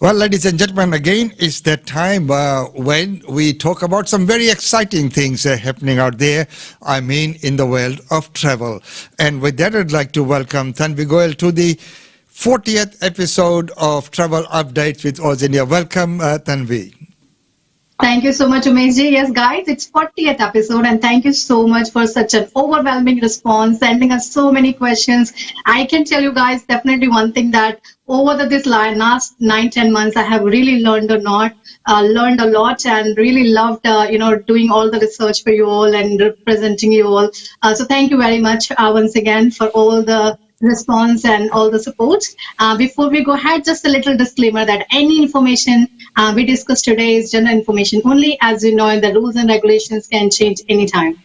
Well, ladies and gentlemen, again, it's that time when we talk about some very exciting things happening out there. I mean, in the world of travel. And with that, I'd like to welcome Tanvi Goel to the 40th episode of Travel Updates with Oz India. Welcome, Tanvi. Thank you so much, Umesh. Yes, guys, it's 40th episode, and thank you so much for such an overwhelming response, sending us so many questions. I can tell you guys definitely one thing that over this last 9-10 months, I have really learned a lot, and really loved, doing all the research for you all and representing you all. So thank you very much once again for all the response and all the support. Before we go ahead, just a little disclaimer that any information we discuss today is general information only. As you know, the rules and regulations can change anytime.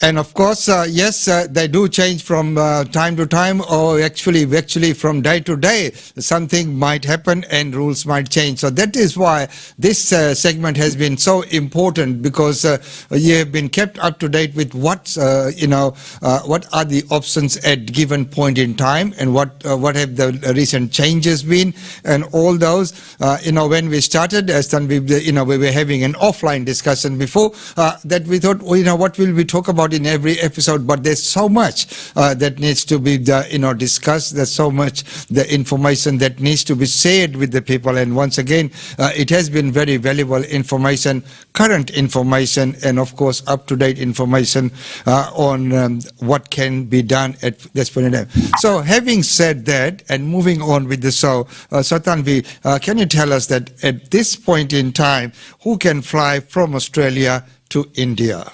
And of course, yes, they do change from time to time, or actually from day to day. Something might happen and rules might change. So that is why this segment has been so important, because you have been kept up to date with what are the options at given point in time, and what have the recent changes been, and all those. When we started, as we were having an offline discussion before that we thought, what will we talk about in every episode, but there's so much that needs to be discussed. There's so much the information that needs to be shared with the people, and once again it has been very valuable information, current information, and of course up-to-date information on what can be done at this point in time. So having said that, and moving on with the show, Tanvi, can you tell us that at this point in time, who can fly from Australia to India?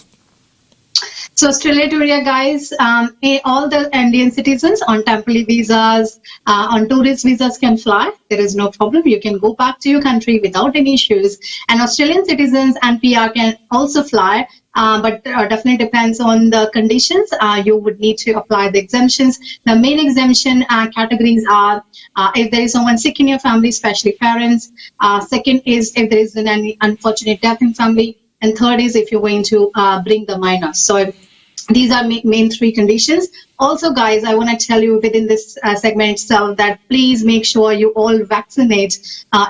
So Australia to India, guys, all the Indian citizens on temporary visas, on tourist visas can fly. There is no problem. You can go back to your country without any issues. And Australian citizens and PR can also fly, but definitely depends on the conditions. You would need to apply the exemptions. The main exemption categories are if there is someone sick in your family, especially parents. Second is if there is any unfortunate death in family. And third is if you're going to bring the minors. So these are main three conditions. Also, guys, I want to tell you within this segment itself that please make sure you all vaccinate.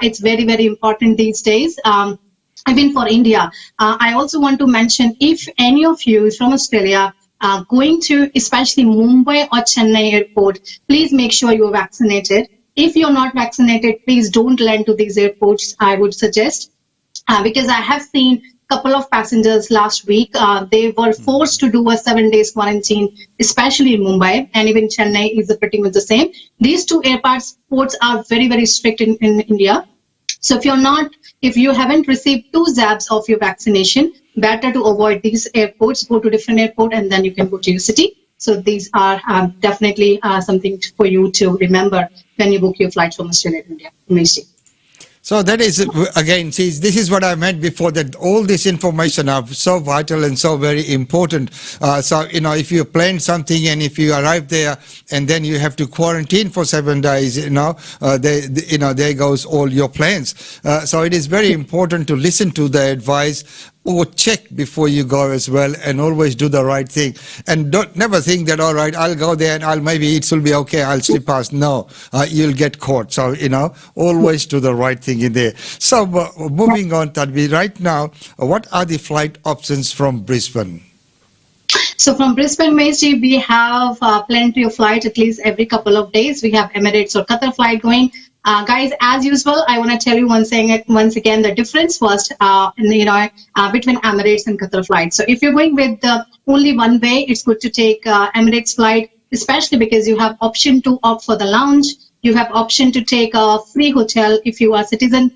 It's very, very important these days. Even for India. I also want to mention, if any of you from Australia are going to especially Mumbai or Chennai airport, please make sure you're vaccinated. If you're not vaccinated, please don't land to these airports, I would suggest. Because I have seen couple of passengers last week, they were forced to do a 7 days quarantine, especially in Mumbai, and even Chennai is pretty much the same. These two airports are very, very strict in India. So if you haven't received 2 jabs of your vaccination, better to avoid these airports, go to different airport, and then you can go to your city. So these are definitely something for you to remember when you book your flight from Australia to India. Amazing. So that is, again, see, this is what I meant before, that all this information are so vital and so very important. If you plan something and if you arrive there and then you have to quarantine for 7 days, there goes all your plans. So it is very important to listen to the advice, or check before you go as well, and always do the right thing. And never think that, all right, I'll go there and maybe it will be okay, I'll slip past. No, you'll get caught. So, always do the right thing in there. So moving on, Tanvi, right now, what are the flight options from Brisbane? So from Brisbane, Macy, we have plenty of flights at least every couple of days. We have Emirates or Qatar flight going. Guys, as usual, I want to tell you once again the difference first, between Emirates and Qatar flights. So if you're going with only one way, it's good to take Emirates flight, especially because you have option to opt for the lounge. You have option to take a free hotel if you are a citizen.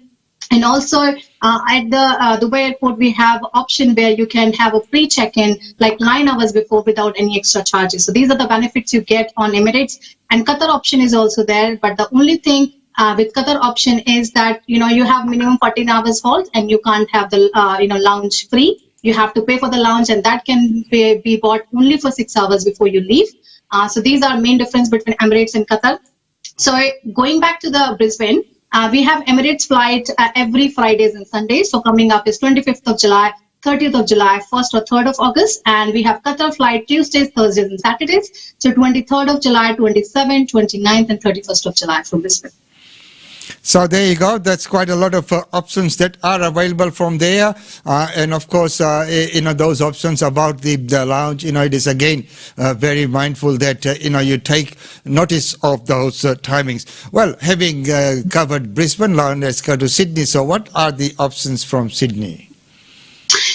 And also at the Dubai airport, we have option where you can have a pre-check-in like 9 hours before without any extra charges. So these are the benefits you get on Emirates. And Qatar option is also there, but the only thing with Qatar option is that you have minimum 14 hours halt, and you can't have the lounge free. You have to pay for the lounge, and that can be bought only for 6 hours before you leave. So these are main difference between Emirates and Qatar. So going back to the Brisbane, we have Emirates flight every Fridays and Sundays. So coming up is 25th of July, 30th of July, 1st or 3rd of August, and we have Qatar flight Tuesdays, Thursdays and Saturdays. So 23rd of July, 27th, 29th and 31st of July from Brisbane. So there you go. That's quite a lot of options that are available from there, and of course, those options about the lounge. It is again very mindful that you take notice of those timings. Well, having covered Brisbane, now let's go to Sydney. So, what are the options from Sydney?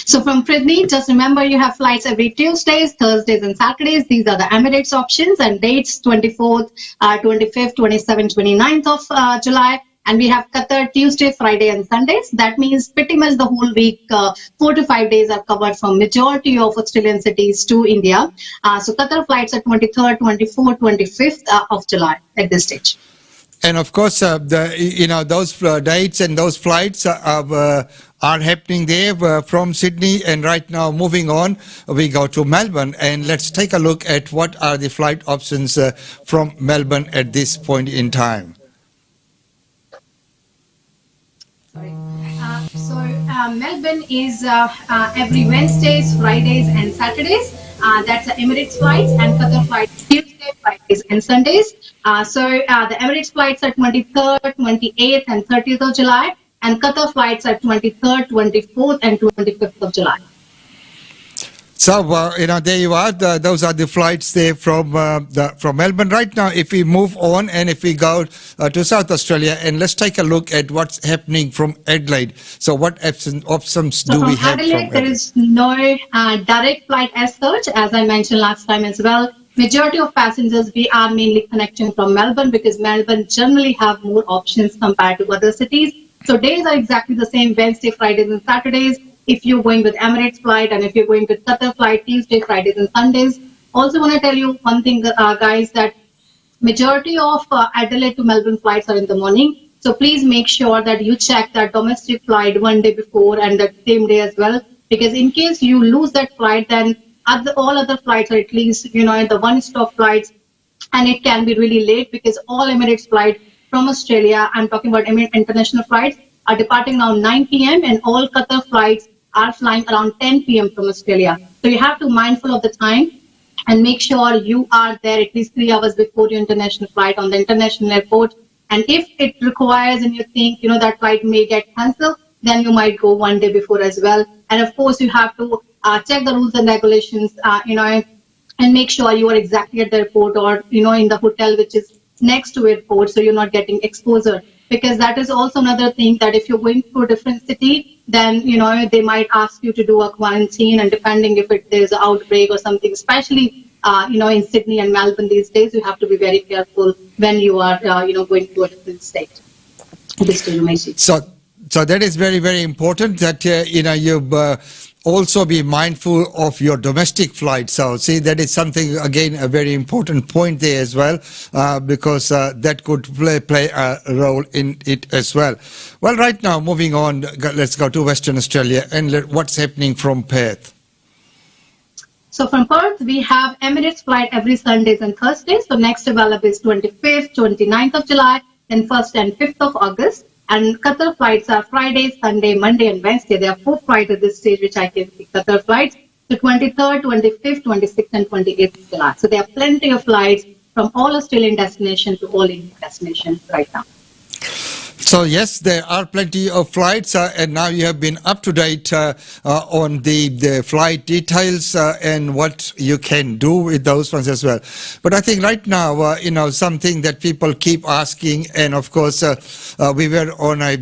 So from Sydney, just remember you have flights every Tuesdays, Thursdays, and Saturdays. These are the Emirates options and dates 24th, 25th, 27th, 29th of July. And we have Qatar Tuesday, Friday, and Sundays. That means pretty much the whole week, 4 to 5 days are covered from majority of Australian cities to India. So Qatar flights are 23rd, 24th, 25th of July at this stage. And of course, those dates and those flights are happening there from Sydney. And right now, moving on, we go to Melbourne, and let's take a look at what are the flight options from Melbourne at this point in time. Melbourne is every Wednesdays, Fridays, and Saturdays. That's the Emirates flights, and Qatar flights Tuesday, Fridays, and Sundays. The Emirates flights are 23rd, 28th, and 30th of July, and Qatar flights are 23rd, 24th, and 25th of July. So, there you are. Those are the flights there from Melbourne. Right now, if we move on and if we go to South Australia, and let's take a look at what's happening from Adelaide. So, what options do we have from Adelaide? There is no direct flight as such, as I mentioned last time as well. Majority of passengers, we are mainly connecting from Melbourne because Melbourne generally have more options compared to other cities. So, days are exactly the same, Wednesday, Fridays, and Saturdays. If you're going with Emirates flight, and if you're going with Qatar flight, Tuesday, Fridays, and Sundays. Also want to tell you one thing, guys, that majority of Adelaide to Melbourne flights are in the morning. So please make sure that you check that domestic flight one day before and that same day as well. Because in case you lose that flight, then all other flights are at least, the one-stop flights. And it can be really late because all Emirates flights from Australia, I'm talking about international flights, are departing now 9 p.m. and all Qatar flights are flying around 10 p.m. from Australia. So you have to be mindful of the time and make sure you are there at least 3 hours before your international flight on the international airport. And if it requires and you think, that flight may get cancelled, then you might go one day before as well. And of course, you have to check the rules and regulations, and make sure you are exactly at the airport or, in the hotel, which is next to airport, so you're not getting exposure. Because that is also another thing that if you're going to a different city, then, they might ask you to do a quarantine, and depending if there's an outbreak or something, especially, in Sydney and Melbourne these days, you have to be very careful when you are, going to a different state. So that is very, very important that, you also be mindful of your domestic flight. So see, that is something, again, a very important point there as well, because that could play a role in it as well. Well, right now, moving on, let's go to Western Australia and what's happening from Perth. So from Perth, we have Emirates flight every Sundays and Thursdays. So next available is 25th, 29th of July, then 1st and 5th of August. And Qatar flights are Friday, Sunday, Monday, and Wednesday. There are 4 flights at this stage, which I can see Qatar flights. So 23rd, 25th, 26th, and 28th of July. So there are plenty of flights from all Australian destinations to all Indian destinations right now. So yes, there are plenty of flights, and now you have been up to date on the flight details and what you can do with those ones as well. But I think right now, something that people keep asking, and of course, we were on a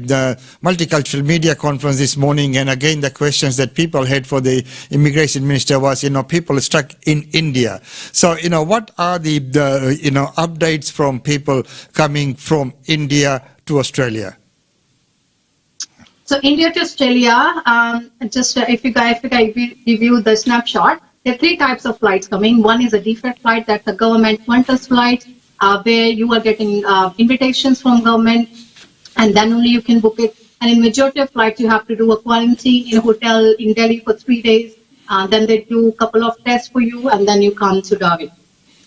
multicultural media conference this morning, and again, the questions that people had for the immigration minister was, people stuck in India. So, what are the updates from people coming from India to Australia? So India to Australia, if I give you the snapshot, there are 3 types of flights coming. One is a deferred flight, that's a government Qantas flight, where you are getting invitations from government, and then only you can book it. And in majority of flights, you have to do a quarantine in a hotel in Delhi for 3 days. Then they do a couple of tests for you, and then you come to Darwin.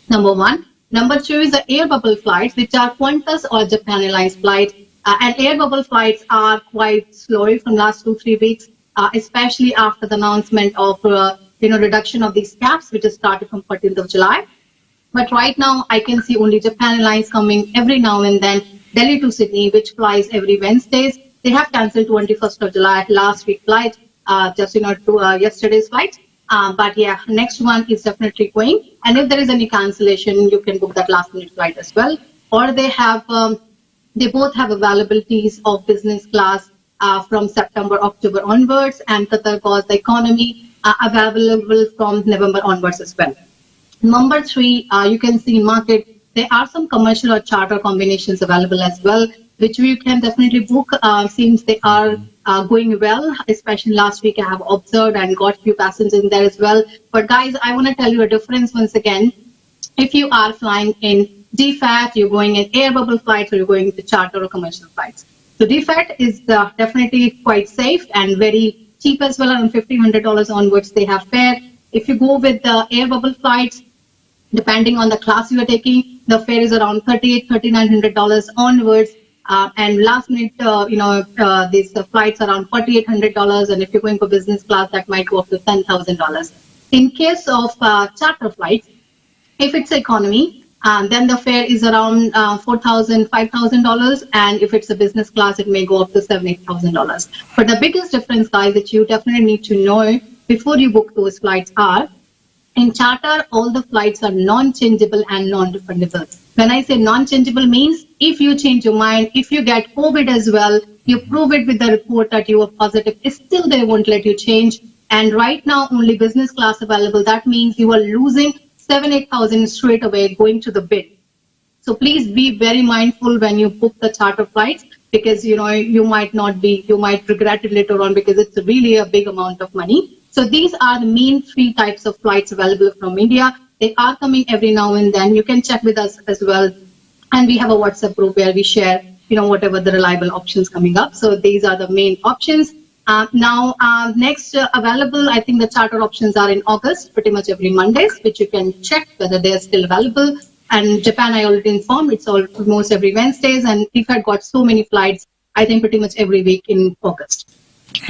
Number 1. Number 2 is the air bubble flights, which are Qantas or Japan Airlines flights. And air bubble flights are quite slow from last 2-3 weeks, especially after the announcement of reduction of these caps, which has started from 14th of July. But right now, I can see only Japan Airlines coming every now and then. Delhi to Sydney, which flies every Wednesdays. They have cancelled 21st of July last week flight, just to yesterday's flight. But yeah, next one is definitely going. And if there is any cancellation, you can book that last minute flight as well. Or they have, they both have availabilities of business class from September, October onwards, and Qatar Cause the economy available from November onwards as well. Number three, you can see in market, there are some commercial or charter combinations available as well, which we can definitely book since they are going well. Especially last week, I have observed and got few passengers in there as well. But guys, I want to tell you a difference once again. If you are flying in DFAT, you're going in air bubble flights, or you're going to charter or commercial flights. So DFAT is definitely quite safe and very cheap as well. Around $1,500 onwards, they have fare. If you go with the air bubble flights, depending on the class you are taking, the fare is around $3,800, $3,900 onwards. And last minute, these flights around $4,800. And if you're going for business class, that might go up to $10,000. In case of charter flights, if it's economy, then the fare is around $4,000, $5,000. And if it's a business class, it may go up to $7,000, $8,000. But the biggest difference, guys, that you definitely need to know before you book those flights are, in charter, all the flights are non-changeable and non-refundable. When I say non-changeable means if you change your mind, if you get COVID as well, you prove it with the report that you are positive, still they won't let you change. And right now, only business class available. That means you are losing 7,000-8,000 straight away going to the bid. So please be very mindful when you book the charter flights, because you might regret it later on, because it's really a big amount of money. So these are the main three types of flights available from India. They are coming every now and then. You can check with us as well. And we have a WhatsApp group where we share, whatever the reliable options coming up. So these are the main options. Next available, I think the charter options are in August, pretty much every Mondays, which you can check whether they are still available. And Japan, I already informed, it's almost every Wednesdays. And if I got so many flights, I think pretty much every week in August.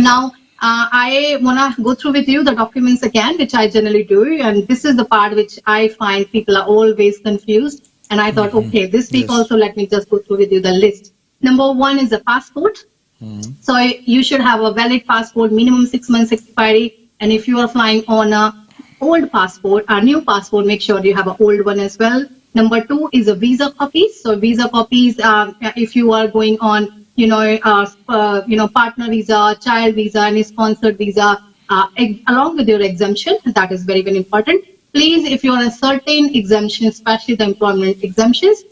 Now, I want to go through with you the documents again, which I generally do. And this is the part which I find people are always confused. And I thought, okay, this week also, let me just go through with you the list. Number one is the passport. So you should have a valid passport, minimum 6 months expiry. And if you are flying on a old passport, a new passport, make sure you have an old one as well. Number two is a visa copies. So visa copies, if you are going on, partner visa, child visa, any sponsored visa, along with your exemption, that is very, very important. Please, if you are a certain exemption, especially the employment exemptions,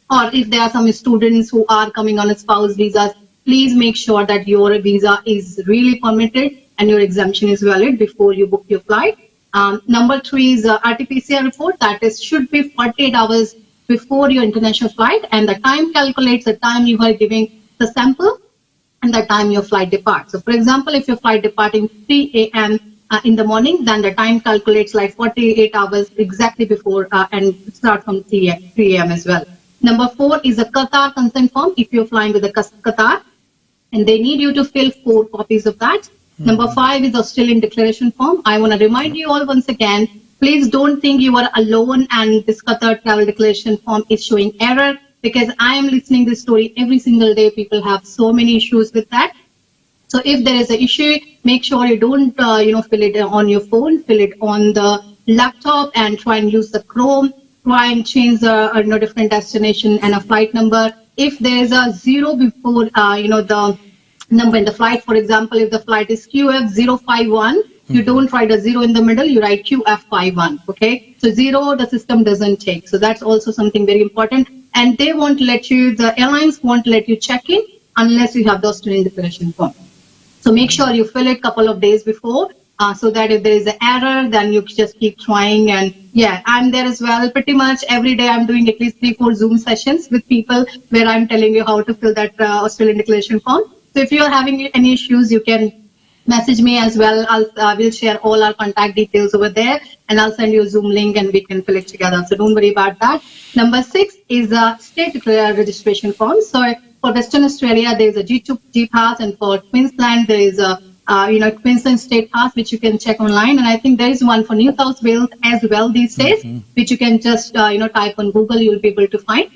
or if there are some students who are coming on a spouse visas, please make sure that your visa is really permitted and your exemption is valid before you book your flight. Number three is RT-PCR report. That is should be 48 hours before your international flight, and the time calculates the time you are giving the sample and the time your flight departs. So for example, if your flight departing 3 a.m. In the morning, then the time calculates like 48 hours exactly before and start from 3 a.m. as well. Number four is a Qatar consent form if you're flying with a Qatar, and they need you to fill 4 copies of that. Number five is Australian declaration form. I want to remind you all once again, please don't think you are alone and this Qatar travel declaration form is showing error, because I am listening this story every single day. People have so many issues with that. So if there is an issue, make sure you don't, fill it on your phone, fill it on the laptop and try and use the Chrome, try and change the, different destination and a flight number. If there is a 0 before, the number in the flight, for example, if the flight is QF051, you don't write a 0 in the middle, you write QF51, okay? So 0, the system doesn't take. So that's also something very important. And they won't let you, the airlines won't let you check in unless you have the Australian declaration form. So make sure you fill it a couple of days before, so that if there is an error, then you just keep trying. And yeah, I'm there as well. Pretty much every day I'm doing at least 3-4 Zoom sessions with people where I'm telling you how to fill that Australian declaration form. So if you're having any issues, you can message me as well. We'll share all our contact details over there, and I'll send you a Zoom link and we can fill it together. So don't worry about that. Number 6 is a state registration form. So for Western Australia, there is a G pass, and for Queensland, there is a Queensland state pass, which you can check online. And I think there is one for New South Wales as well these days, which you can just type on Google, you'll be able to find.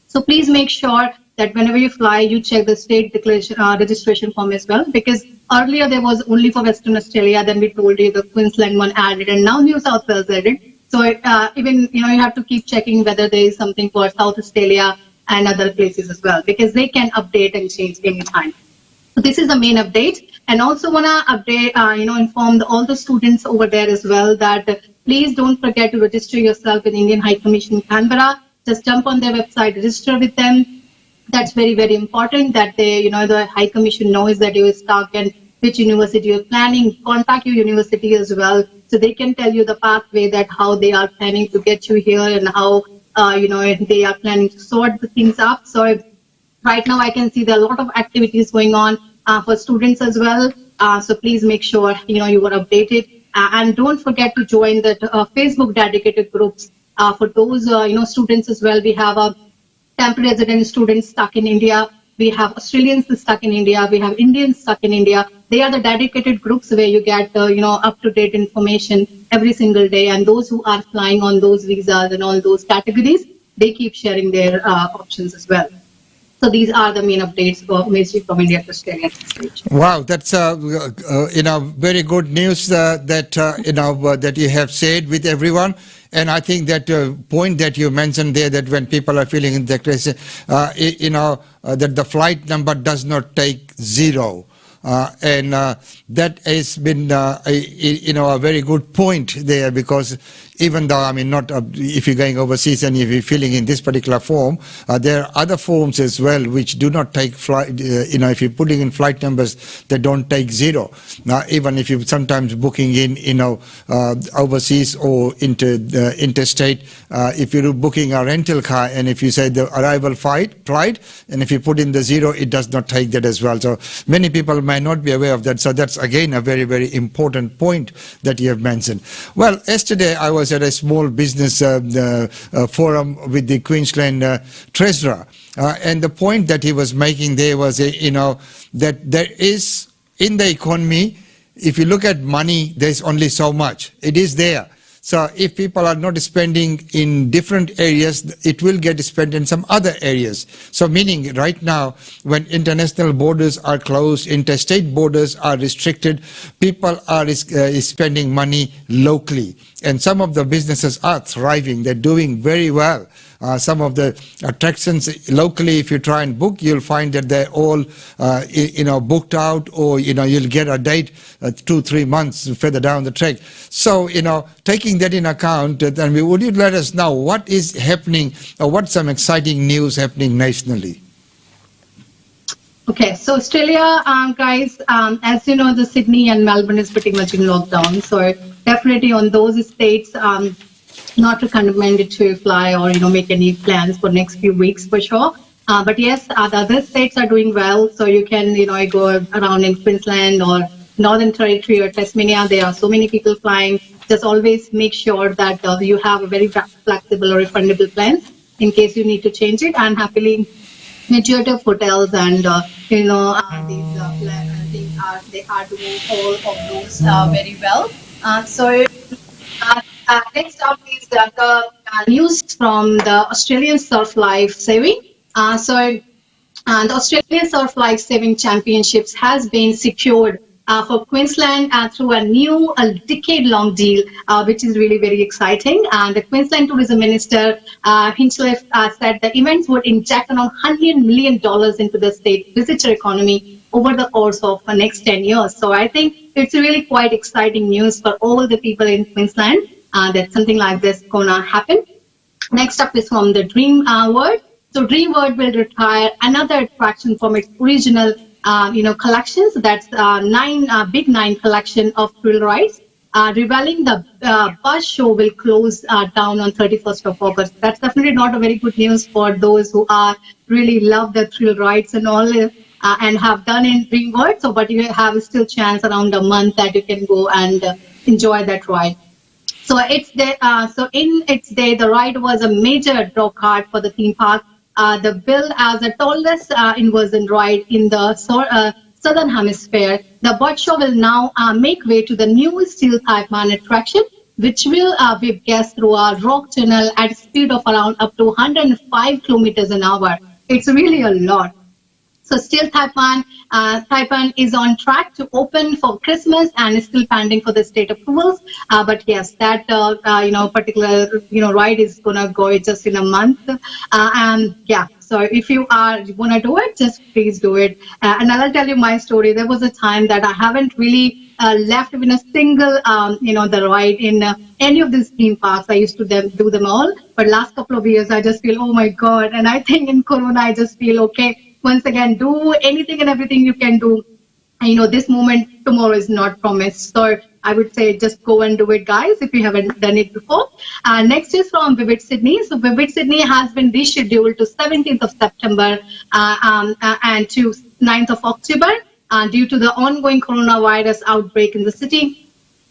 So please make sure that whenever you fly, you check the state declaration registration form as well, because earlier there was only for Western Australia. Then we told you the Queensland one added, and now New South Wales added. So even you have to keep checking whether there is something for South Australia and other places as well, because they can update and change anytime. So this is the main update, and also wanna update, inform all the students over there as well that please don't forget to register yourself with Indian High Commission Canberra. Just jump on their website, register with them. That's very, very important that they, the High Commission knows that you are stuck and which university you're planning. Contact your university as well, so they can tell you the pathway that how they are planning to get you here and how they are planning to sort the things up. So right now, I can see there are a lot of activities going on for students as well. So please make sure you are updated, and don't forget to join the Facebook dedicated groups for those students as well. We have a temporary resident students stuck in India. We have Australians stuck in India. We have Indians stuck in India. They are the dedicated groups where you get up to date information every single day. And those who are flying on those visas and all those categories, they keep sharing their options as well. So these are the main updates for mostly from India to Australia. Wow, that's very good news that you have shared with everyone. And I think that point that you mentioned there, that when people are feeling in the crisis, that the flight number does not take zero. And that has been, a very good point there, because even though, if you're going overseas and if you're filling in this particular form, there are other forms as well which do not take flight, if you're putting in flight numbers, they don't take zero. Now, even if you're sometimes booking in, overseas or interstate, if you're booking a rental car and if you say the arrival flight, and if you put in the zero, it does not take that as well. So many people might not be aware of that. So that's again a very, very important point that you have mentioned. Well, yesterday I was at a small business forum with the Queensland Treasurer, and the point that he was making there was, that there is in the economy, if you look at money, there's only so much. It is there. So if people are not spending in different areas, it will get spent in some other areas. So meaning right now, when international borders are closed, interstate borders are restricted, people are spending money locally. And some of the businesses are thriving. They're doing very well. Some of the attractions locally, if you try and book, you'll find that they're all, booked out, or, you'll get a date 2-3 months further down the track. So, taking that in account, then would you let us know what is happening, or what's some exciting news happening nationally? Okay, so Australia, guys, as you know, the Sydney and Melbourne is pretty much in lockdown. So definitely on those states, not recommended to fly or make any plans for next few weeks for sure. But yes, the other states are doing well, so you can go around in Queensland or Northern Territory or Tasmania. There are so many people flying. Just always make sure that you have a very flexible or refundable plans in case you need to change it. And happily, majority of hotels and they are doing all of those very well. Next up is the news from the Australian Surf Life Saving. The Australian Surf Life Saving Championships has been secured for Queensland through a new decade-long deal, which is really very exciting. And the Queensland Tourism Minister Hinchliffe said the events would inject around $100 million into the state visitor economy over the course of the next 10 years. So I think it's really quite exciting news for all the people in Queensland that something like this gonna happen. Next up is from the Dream World. So Dream World will retire another attraction from its original collections. That's Big Nine collection of thrill rides. Revealing the bus show will close down on 31st of August. That's definitely not a very good news for those who are really love the thrill rides and all and have done in Dream World. So, but you have still chance around a month that you can go and enjoy that ride. So in its day, the ride was a major draw card for the theme park. The billed as the tallest inversion ride in the southern hemisphere, the boat show will now make way to the new steel Taipan attraction, which will whip guests through a rock tunnel at a speed of around up to 105 kilometers an hour. It's really a lot. So still Taipan is on track to open for Christmas and is still pending for the state approvals. But yes, that particular ride is gonna go just in a month. And yeah, so if you wanna do it, just please do it. And I'll tell you my story. There was a time that I haven't really left even a single the ride in any of these theme parks. I used to do them all, but last couple of years I just feel, oh my god. And I think in Corona I just feel, okay, once again, do anything and everything you can do. This moment tomorrow is not promised. So I would say just go and do it, guys, if you haven't done it before. Next is from Vivid Sydney. So Vivid Sydney has been rescheduled to 17th of September and to 9th of October due to the ongoing coronavirus outbreak in the city.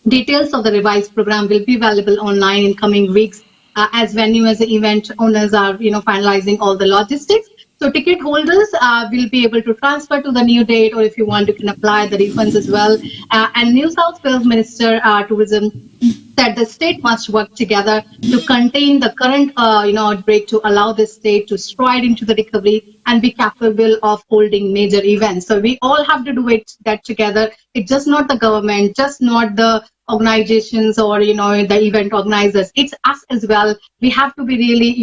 Details of the revised program will be available online in coming weeks as venue as the event owners are finalizing all the logistics. So ticket holders will be able to transfer to the new date, or if you want, you can apply the refunds as well. And New South Wales Minister Tourism said the state must work together to contain the current outbreak to allow the state to stride into the recovery and be capable of holding major events. So we all have to do that together. It's just not the government, just not the organizations or the event organizers. It's us as well. We have to be really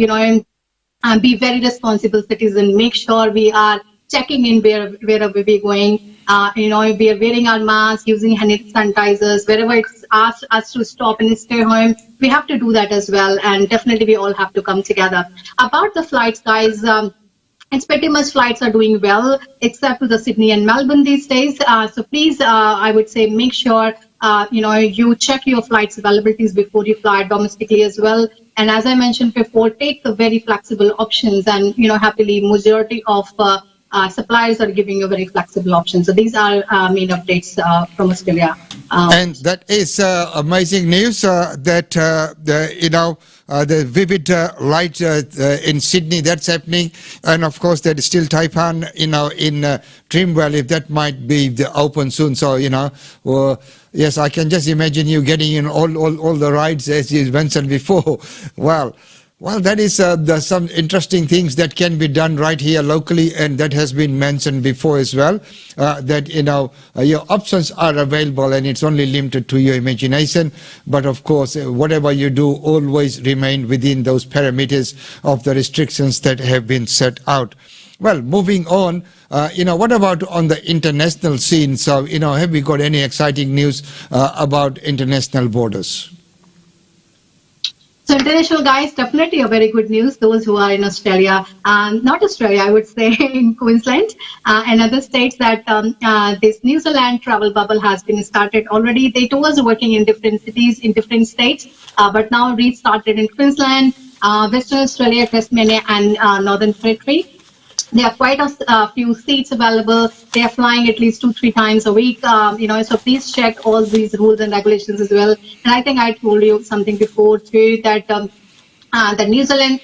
be very responsible citizen. Make sure we are checking in wherever we're going. We are wearing our masks, using hand sanitizers. Wherever it's asked us to stop and stay home, we have to do that as well. And definitely we all have to come together. About the flights, guys, it's pretty much flights are doing well, except to the Sydney and Melbourne these days. So please, I would say, make sure you check your flights availabilities before you fly domestically as well. And as I mentioned before, take the very flexible options, and happily majority of suppliers are giving you very flexible options. So these are main updates from Australia. And that is amazing news that the Vivid light in Sydney, that's happening. And of course, there is still Taipan, in Dreamwell, if that might be open soon. So, yes, I can just imagine you getting in all the rides as you mentioned before. Well, that is some interesting things that can be done right here locally, and that has been mentioned before as well, that your options are available and it's only limited to your imagination. But of course, whatever you do, always remain within those parameters of the restrictions that have been set out. Well, moving on, what about on the international scene? So, have we got any exciting news about international borders? So international guys, definitely a very good news. Those who are in Australia, not Australia, I would say in Queensland and other states, that this New Zealand travel bubble has been started already. They was working in different cities, in different states, but now restarted in Queensland, Western Australia, Tasmania and Northern Territory. There are quite a few seats available. They are flying at least 2-3 times a week. So please check all these rules and regulations as well. And I think I told you something before too, that the Air New Zealand,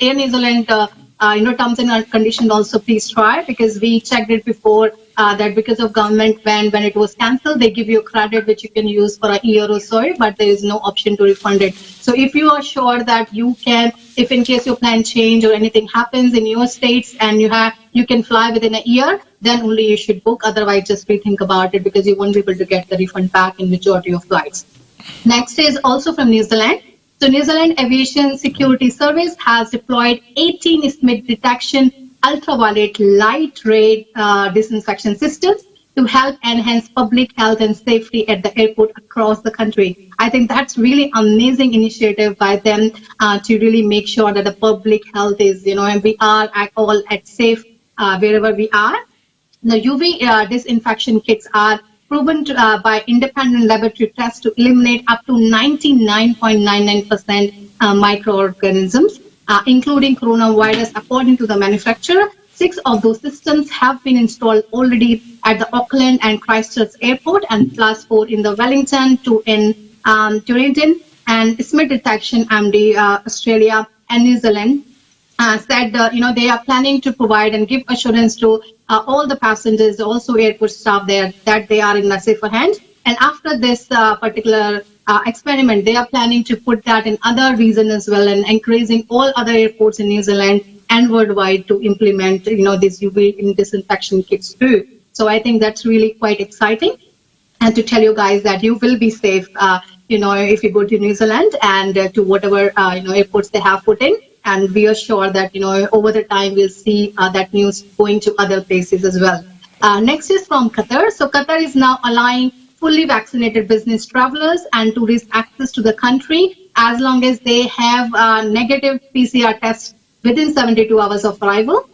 terms and conditions also please try, because we checked it before that because of government when it was cancelled, they give you a credit which you can use for a year or so, but there is no option to refund it. So if you are sure that you can, if in case your plan change or anything happens in your states and you can fly within a year, then only you should book. Otherwise, just rethink about it, because you won't be able to get the refund back in majority of flights. Next is also from New Zealand. So New Zealand Aviation Security Service has deployed 18 SMIT detection ultraviolet light ray disinfection systems to help enhance public health and safety at the airport across the country. I think that's really amazing initiative by them to really make sure that the public health is, and we are all at safe wherever we are. The UV disinfection kits are proven by independent laboratory tests to eliminate up to 99.99% microorganisms, including coronavirus, according to the manufacturer. 6 of those systems have been installed already at the Auckland and Christchurch airport, and plus 4 in the Wellington, 2 in Dunedin, and SMIT detection MD Australia and New Zealand said they are planning to provide and give assurance to all the passengers, also airport staff there, that they are in a safer hands. And after this particular experiment, they are planning to put that in other regions as well, and encouraging all other airports in New Zealand and worldwide to implement, these UV disinfection kits too. So I think that's really quite exciting. And to tell you guys that you will be safe, if you go to New Zealand and to whatever, airports they have put in. And we are sure that, over the time we'll see that news going to other places as well. Next is from Qatar. So Qatar is now allowing fully vaccinated business travelers and tourists access to the country as long as they have a negative PCR test within 72 hours of arrival.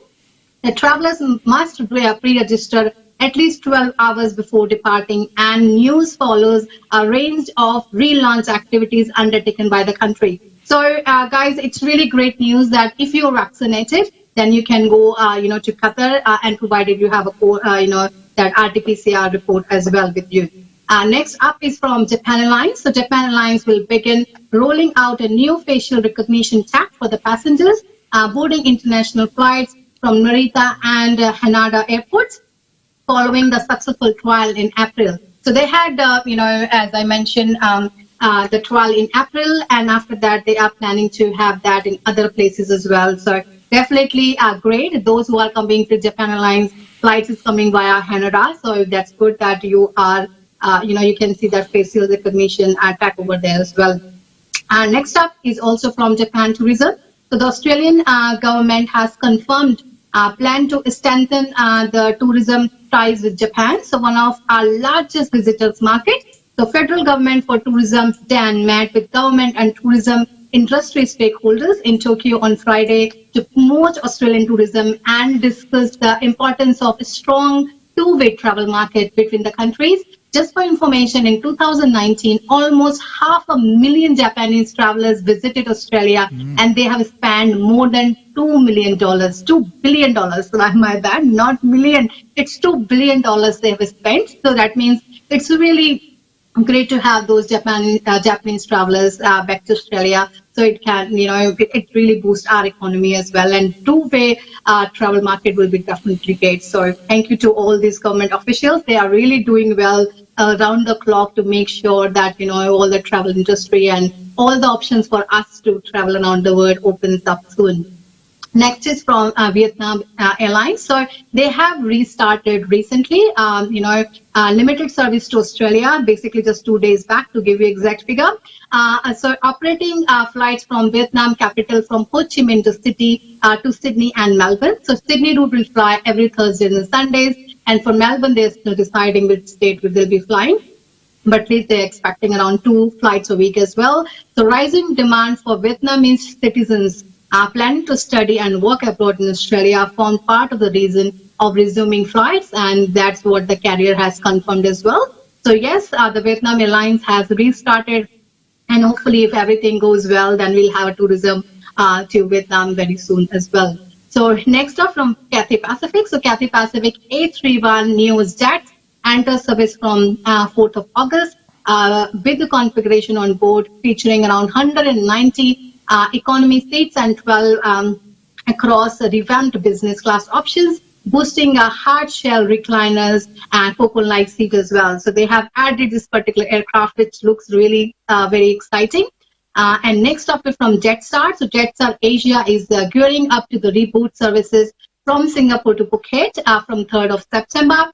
The travelers must pre-register at least 12 hours before departing, and news follows a range of relaunch activities undertaken by the country. So, guys, it's really great news that if you're vaccinated, then you can go, to Qatar, and provided you have that RT-PCR report as well with you. Next up is from Japan Airlines. So Japan Airlines will begin rolling out a new facial recognition tag for the passengers boarding international flights from Narita and Haneda airports, following the successful trial in April. So they had, as I mentioned, the trial in April, and after that they are planning to have that in other places as well. So definitely great. Those who are coming to Japan Airlines flights is coming via Haneda, so that's good that you are, you can see that facial recognition tag over there as well. Next up is also from Japan Tourism. So the Australian government has confirmed plan to strengthen the tourism ties with Japan, so one of our largest visitors market. The federal government for tourism DAN met with government and tourism industry stakeholders in Tokyo on Friday to promote Australian tourism and discuss the importance of a strong two-way travel market between the countries. Just for information, in 2019, almost 500,000 Japanese travelers visited Australia, and they have spent more than $2 million, $2 billion. My bad, not million. It's $2 billion they have spent. So that means it's really great to have those Japanese travelers back to Australia. So it can, it really boosts our economy as well. And two-way travel market will be definitely great. So thank you to all these government officials. They are really doing well around the clock to make sure that, all the travel industry and all the options for us to travel around the world opens up soon. Next is from Vietnam Airlines. So they have restarted recently, limited service to Australia, basically just 2 days back to give you exact figure. So operating flights from Vietnam capital from Ho Chi Minh to Sydney and Melbourne. So Sydney route will fly every Thursdays and Sundays. And for Melbourne, they're still deciding which state they'll be flying. But at least they're expecting around 2 flights a week as well. So rising demand for Vietnamese citizens planning to study and work abroad in Australia form part of the reason of resuming flights, and that's what the carrier has confirmed as well. So yes, the Vietnam Airlines has restarted, and hopefully if everything goes well, then we'll have a tourism to Vietnam very soon as well. So next up from Cathay Pacific. So Cathay Pacific A31 Neos jets enter service from 4th of August with the configuration on board featuring around 190 economy seats and 12 across revamped business class options, boosting hard shell recliners and cocoon-like seat as well. So they have added this particular aircraft, which looks really very exciting. And next up is from Jetstar. So Jetstar Asia is gearing up to the reboot services from Singapore to Phuket from 3rd of September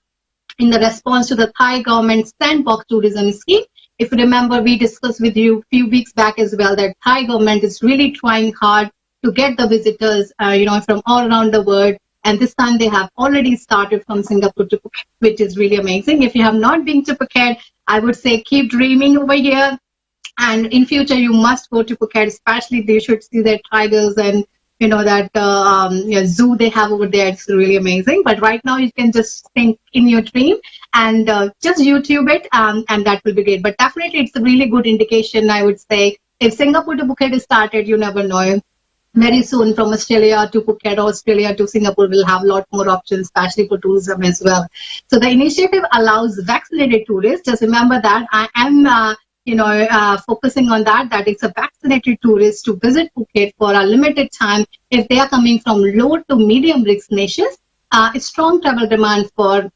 in the response to the Thai government's sandbox tourism scheme. If you remember, we discussed with you a few weeks back as well that Thai government is really trying hard to get the visitors, from all around the world. And this time they have already started from Singapore to Phuket, which is really amazing. If you have not been to Phuket, I would say keep dreaming over here. And in future, you must go to Phuket, especially they should see their tigers and, that zoo they have over there. It's really amazing. But right now, you can just think in your dream and just YouTube it, and that will be great. But definitely, it's a really good indication, I would say. If Singapore to Phuket is started, you never know. Very soon from Australia to Phuket or Australia to Singapore will have a lot more options, especially for tourism as well. So the initiative allows vaccinated tourists. Just remember that I am focusing on that it's a vaccinated tourist to visit Phuket for a limited time if they are coming from low to medium risk nations. A strong travel demand for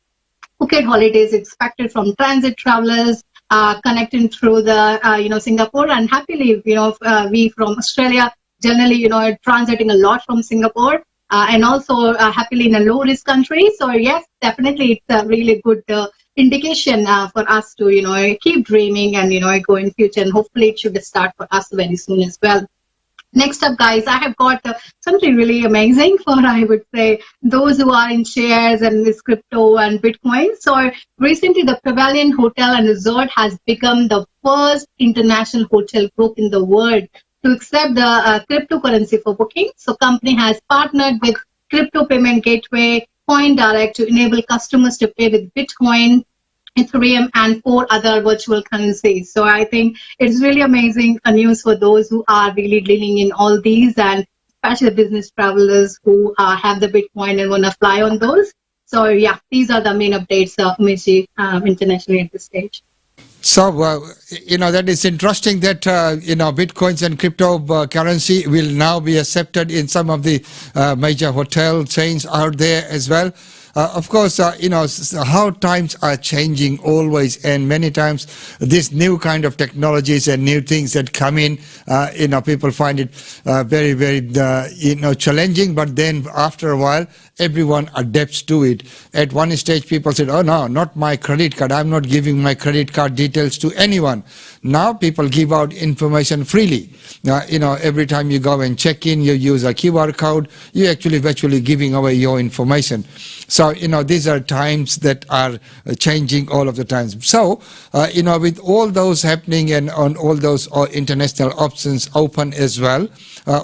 Phuket holidays expected from transit travelers connecting through the Singapore, and happily we from Australia generally transiting a lot from Singapore. and also happily in a low risk country. So yes, definitely it's a really good indication for us to keep dreaming and go in future, and hopefully it should start for us very soon as well. Next up, guys, I have got something really amazing for, I would say, those who are in shares and this crypto and Bitcoin. So recently, the Pavilion Hotel and Resort has become the first international hotel group in the world to accept the cryptocurrency for booking. So company has partnered with crypto payment gateway CoinDirect to enable customers to pay with Bitcoin, Ethereum, and 4 other virtual currencies. So I think it's really amazing news for those who are really dealing in all these, and especially the business travelers who have the Bitcoin and want to fly on those. So yeah, these are the main updates, Michi, internationally at this stage. So, that is interesting that, Bitcoins and cryptocurrency will now be accepted in some of the major hotel chains out there as well. Of course, how times are changing always, and many times these new kind of technologies and new things that come in, people find it very, very, challenging. But then after a while, everyone adapts to it. At one stage, people said, "Oh no, not my credit card. I'm not giving my credit card details to anyone." Now people give out information freely. Every time you go and check in, you use a QR code. You're actually virtually giving away your information. So, these are times that are changing all of the times. So, with all those happening and on all those international options open as well,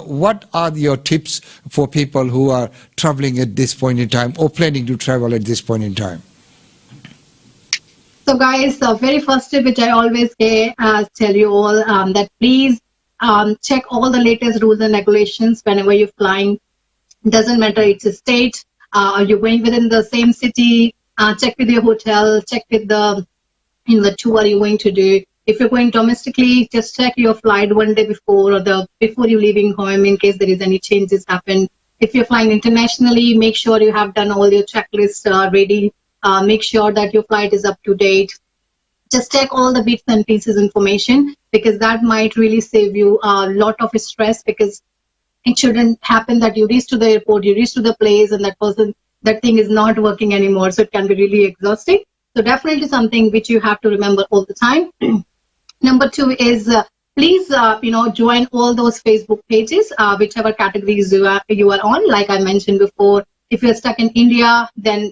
what are your tips for people who are traveling at this point in time or planning to travel at this point in time? So guys, the very first tip which I always tell you all, that please check all the latest rules and regulations whenever you're flying. Doesn't matter it's a state, you're going within the same city, check with your hotel, check with the tour you're going to do. If you're going domestically, just check your flight one day before, or before you're leaving home, in case there is any changes happen. If you're flying internationally, make sure you have done all your checklists ready. Make sure that your flight is up to date. Just check all the bits and pieces information, because that might really save you a lot of stress, because it shouldn't happen that you reach to the airport, you reach to the place, and that thing is not working anymore. So it can be really exhausting. So definitely something which you have to remember all the time. Number 2 is please join all those Facebook pages, whichever categories you are on. Like I mentioned before, if you're stuck in India, then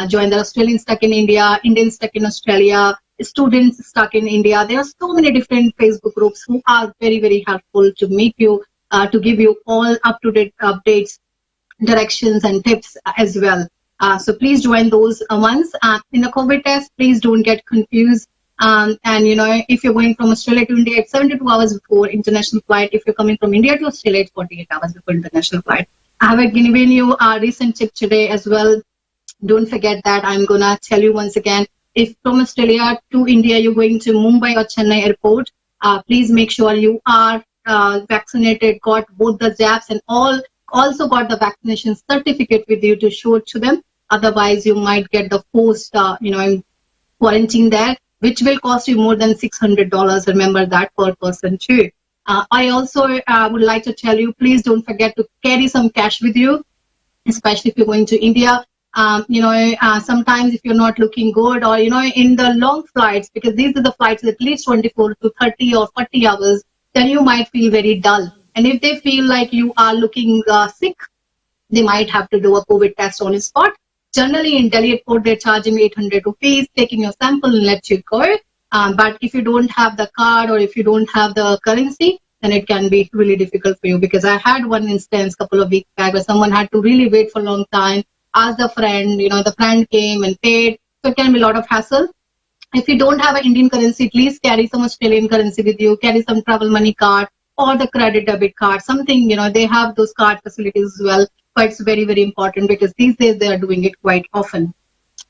join the Australians stuck in India, Indians stuck in Australia, students stuck in India. There are so many different Facebook groups who are very, very helpful to make you to give you all up-to-date updates, directions, and tips as well. So please join those ones. In the COVID test, please don't get confused. And if you're going from Australia to India, it's 72 hours before international flight. If you're coming from India to Australia, it's 48 hours before international flight. I have given you a recent tip today as well. Don't forget that. I'm gonna tell you once again. If from Australia to India you're going to Mumbai or Chennai airport, please make sure you are vaccinated, got both the jabs, and also got the vaccination certificate with you to show it to them. Otherwise, you might get the forced quarantine there, which will cost you more than $600. Remember that, per person too. I also would like to tell you, please don't forget to carry some cash with you, especially if you're going to India. Sometimes if you're not looking good, or in the long flights, because these are the flights at least 24 to 30 or 40 hours, then you might feel very dull. And if they feel like you are looking sick, they might have to do a COVID test on the spot. Generally, in Delhi airport, they're charging 800 rupees, taking your sample and let you go. But if you don't have the card, or if you don't have the currency, then it can be really difficult for you. Because I had one instance a couple of weeks back where someone had to really wait for a long time, ask the friend, the friend came and paid. So it can be a lot of hassle. If you don't have an Indian currency, please carry some Australian currency with you, carry some travel money card or the credit debit card, something, they have those card facilities as well. But it's very, very important, because these days they are doing it quite often.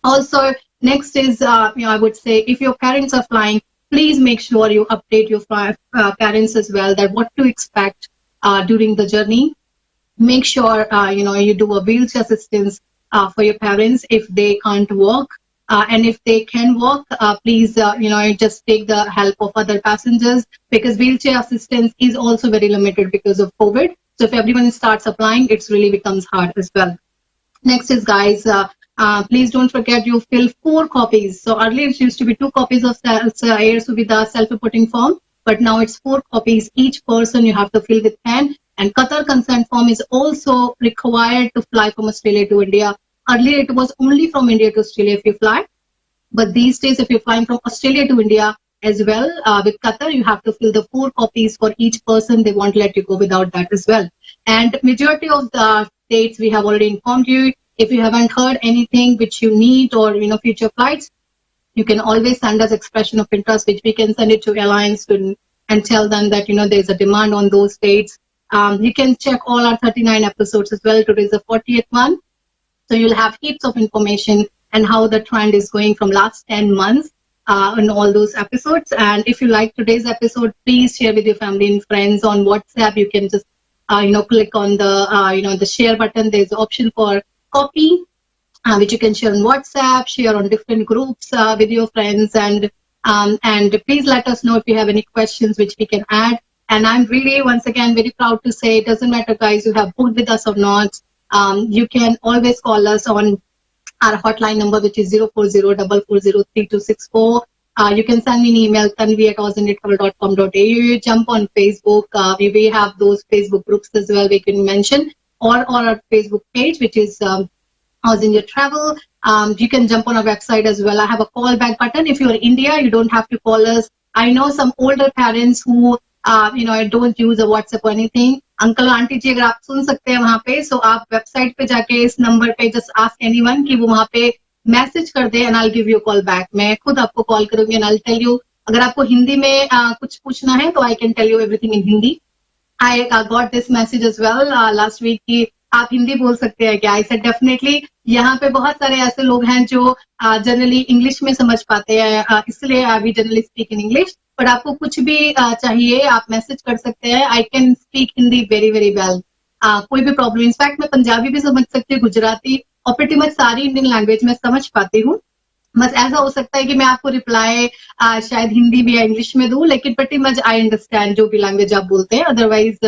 Also, next is, I would say, if your parents are flying, please make sure you update your parents as well, that what to expect during the journey. Make sure, you do a wheelchair assistance for your parents if they can't walk. And if they can walk, please, just take the help of other passengers, because wheelchair assistance is also very limited because of COVID. So if everyone starts applying, it really becomes hard as well. Next is, guys, please don't forget you fill 4 copies. So earlier it used to be 2 copies of Air Suvidha self-reporting form, but now it's 4 copies. Each person you have to fill with pen. And Qatar consent form is also required to fly from Australia to India. Earlier it was only from India to Australia if you fly. But these days, if you're flying from Australia to India as well, with Qatar, you have to fill the 4 copies for each person. They won't let you go without that as well. And majority of the dates we have already informed you. If you haven't heard anything which you need or future flights, you can always send us expression of interest, which we can send it to airlines and tell them that there's a demand on those dates. You can check all our 39 episodes as well. Today is the 40th one. So you'll have heaps of information and how the trend is going from last 10 months in all those episodes. And if you like today's episode, please share with your family and friends on WhatsApp. You can just, click on the share button. There's an option for copy, which you can share on WhatsApp, share on different groups with your friends. And please let us know if you have any questions which we can add. And I'm really, once again, very proud to say, it doesn't matter, guys, you have booked with us or not. You can always call us on our hotline number, which is 04044032264. You can send me an email, tanvi@ausindiatravel.com.au. You jump on Facebook. We have those Facebook groups as well we can mention, or our Facebook page, which is Aus India Travel. You can jump on our website as well. I have a callback button. If you're in India, you don't have to call us. I know some older parents who don't use a WhatsApp or anything. Uncle aunty ji अगर आप सुन सकते हैं वहां पे, सो आप website पे जाके इस नंबर पे जस्ट आस्क एनीवन कि वो वहां पे मैसेज कर दे and I will give you call back. मैं खुद आपको कॉल करूंगी and I will tell you. अगर आपको हिंदी में कुछ पूछना है तो I can tell you everything in Hindi. I got this message as well last week कि आप हिंदी बोल सकते हैं क्या. I said definitely. यहाँ पे बहुत सारे ऐसे लोग हैं जो जनरली इंग्लिश में समझ पाते हैं, इसलिए we generally speak in English. But आपको कुछ भी चाहिए आप मैसेज कर सकते हैं. I can speak Hindi very very well. कोई भी प्रॉब्लम. इनफैक्ट मैं पंजाबी भी समझ सकती हूँ, गुजराती और प्रीटी मच सारी इंडियन लैंग्वेज में समझ पाती हूँ. बस ऐसा हो सकता है कि मैं आपको रिप्लाई शायद हिंदी में या इंग्लिश में दूं, लेकिन प्रीटी मच आई अंडरस्टैंड जो भी लैंग्वेज आप बोलते हैं. Otherwise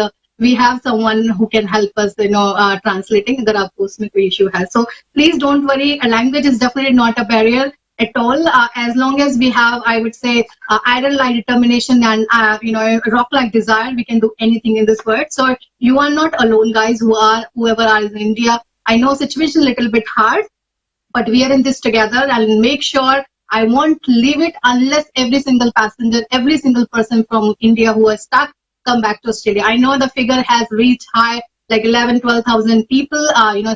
we have someone who can help us, translating अगर आपको उसमें कोई issue है. So please don't worry. A language is definitely not a barrier at all. As long as we have, I would say, iron-like determination and rock-like desire, we can do anything in this world. So you are not alone, guys. Whoever are in India, I know situation a little bit hard, but we are in this together. And make sure I won't leave it unless every single passenger, every single person from India who is stuck, come back to Australia. I know the figure has reached high, like 11,000-12,000 people,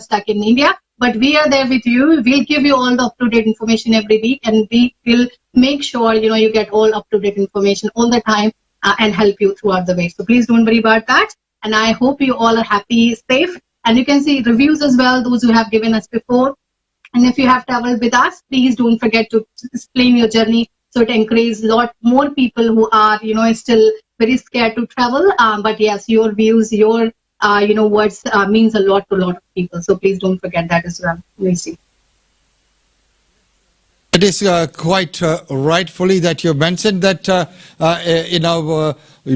stuck in India. But we are there with you. We'll give you all the up-to-date information every week, and we will make sure you get all up-to-date information all the time and help you throughout the way. So please don't worry about that. And I hope you all are happy, safe, and you can see reviews as well. Those who have given us before, and if you have traveled with us, please don't forget to explain your journey. So it encourages a lot more people who are still very scared to travel. But yes, your views, your words means a lot to a lot of people. So please don't forget that as well. We'll see. It is quite rightfully that you mentioned that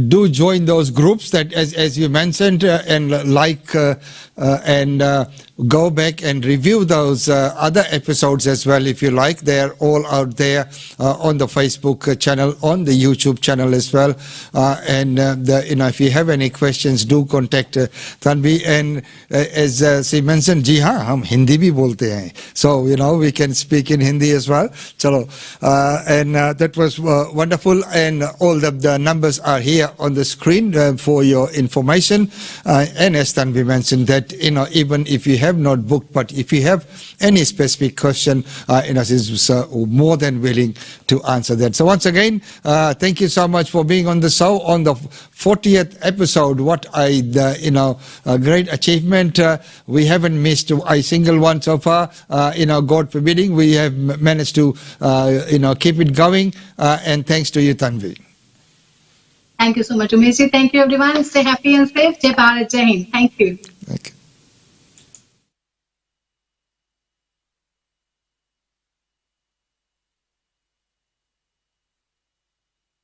do join those groups that as you mentioned and go back and review those other episodes as well if you like. They're all out there on the Facebook channel, on the YouTube channel as well. If you have any questions, do contact Tanvi. And as she mentioned, ji haan, hum Hindi bhi bolte hain. So, we can speak in Hindi as well. Chalo. That was wonderful. And all the numbers are here on the screen for your information. And as Tanvi mentioned that, even if you have not booked, but if you have any specific question, she's more than willing to answer that. So once again, thank you so much for being on the show on the 40th episode. What a great achievement. We haven't missed a single one so far. God forbidding, we have managed to keep it going. And thanks to you, Tanvi. Thank you so much, Umesh. Thank you, everyone. Stay happy and safe. Jai Bharat, Jai Hind. Thank you. Okay.